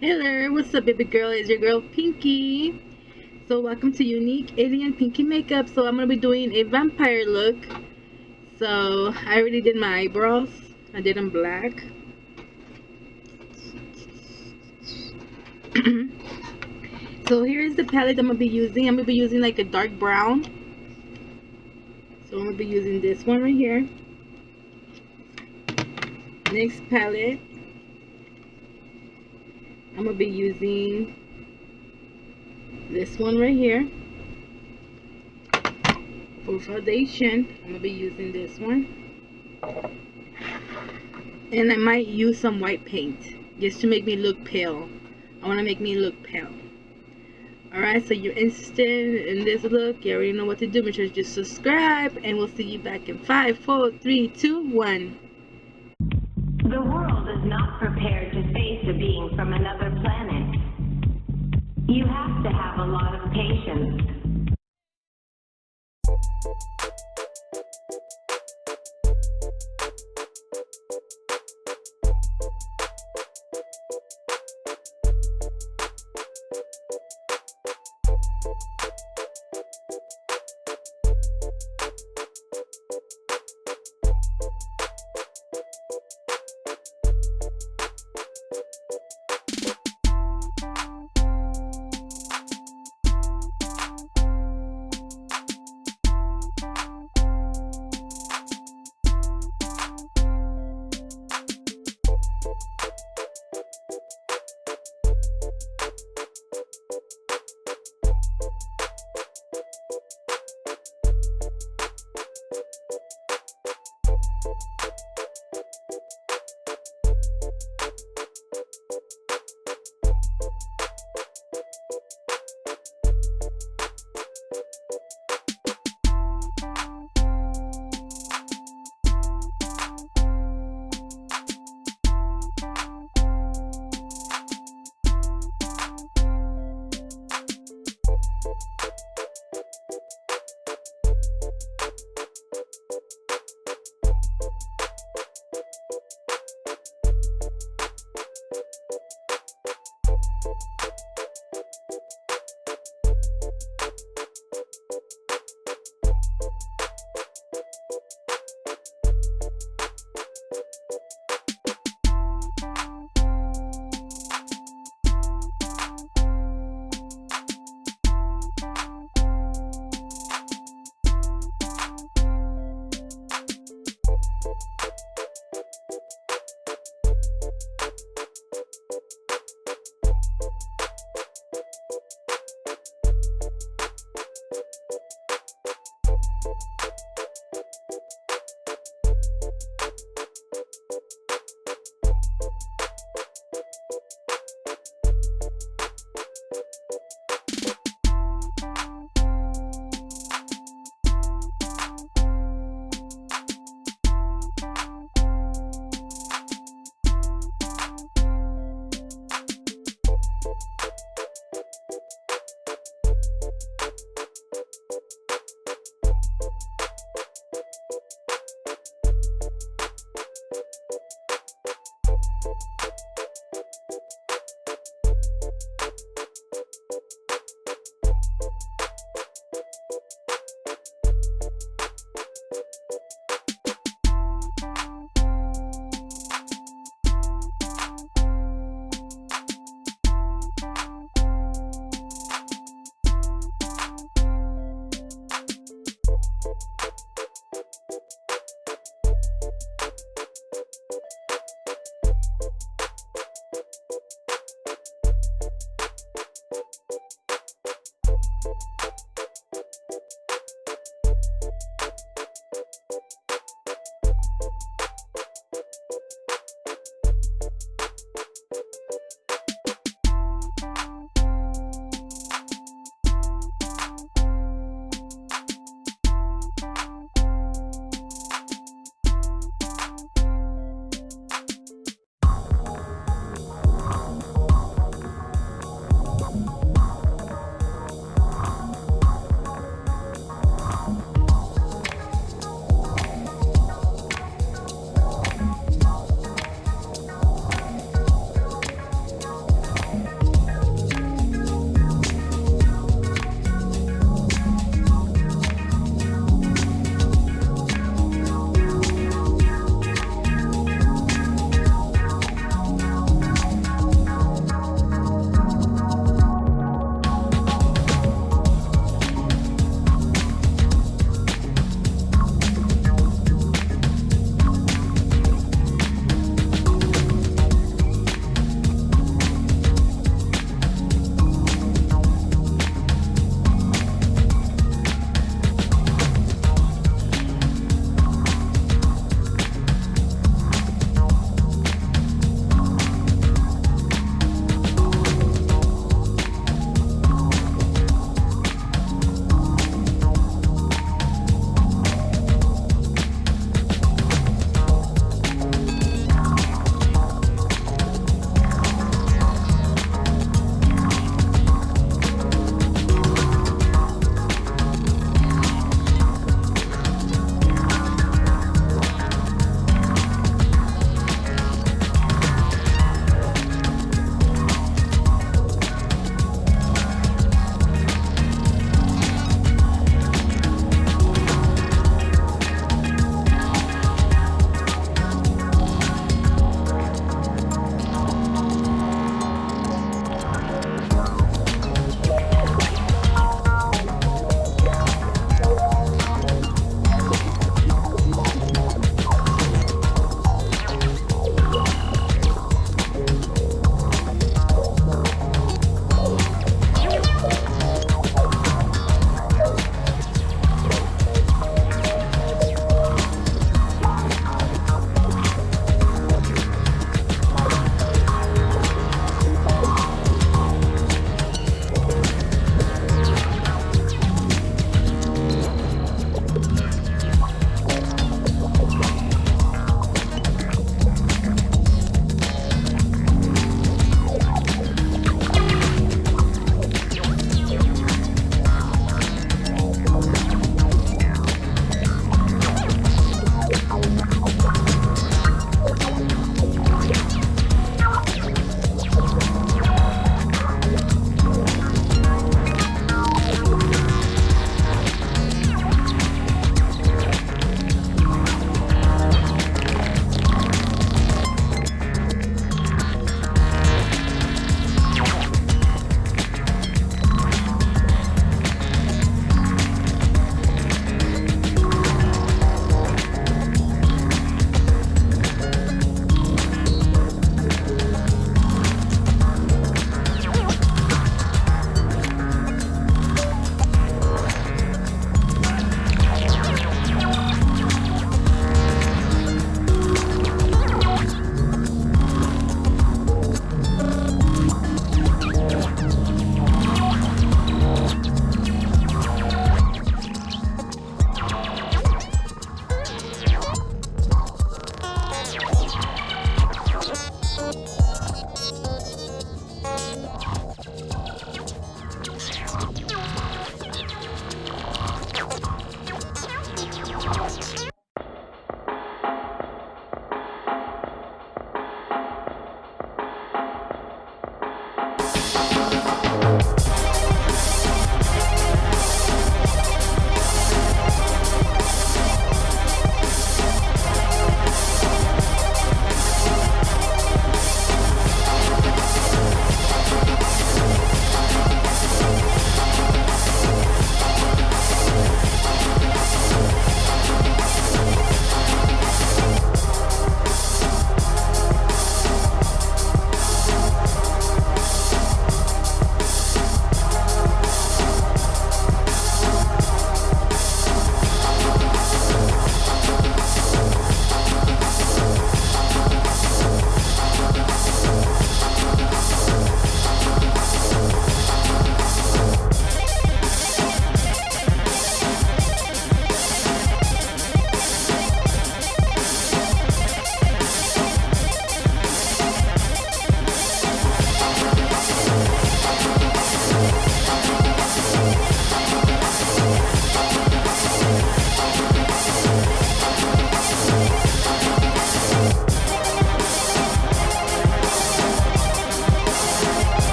Hello, what's up, baby girl? It's your girl Pinky. So welcome to Unique Alien Pinky Makeup. So I'm gonna be doing a vampire look. So I already did my eyebrows. I did them black. So here is the palette I'm gonna be using. I'm gonna be using like a dark brown. So I'm gonna be using this one right here. Next palette, I'm gonna be using this one right here. For foundation, I'm gonna be using this one, and I might use some white paint just to make me look pale. I want to make me look pale. Alright, so you're interested in this look, you already know what to do. Make sure to just subscribe, and we'll see you back in 5, 4, 3, 2, 1. The world is not prepared to face a being from another planet. You have to have a lot of patience.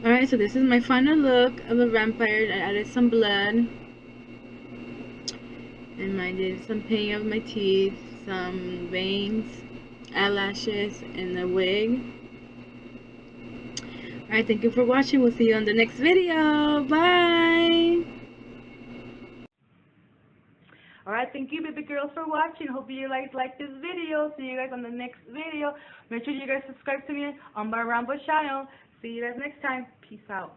Alright, so this is my final look of a vampire. I added some blood. And I did some painting of my teeth, some veins, eyelashes, and a wig. Alright, thank you for watching. We'll see you on the next video. Bye! Alright, thank you baby girls for watching. Hope you guys like this video. See you guys on the next video. Make sure you guys subscribe to me on my Rambo channel. See you guys next time. Peace out.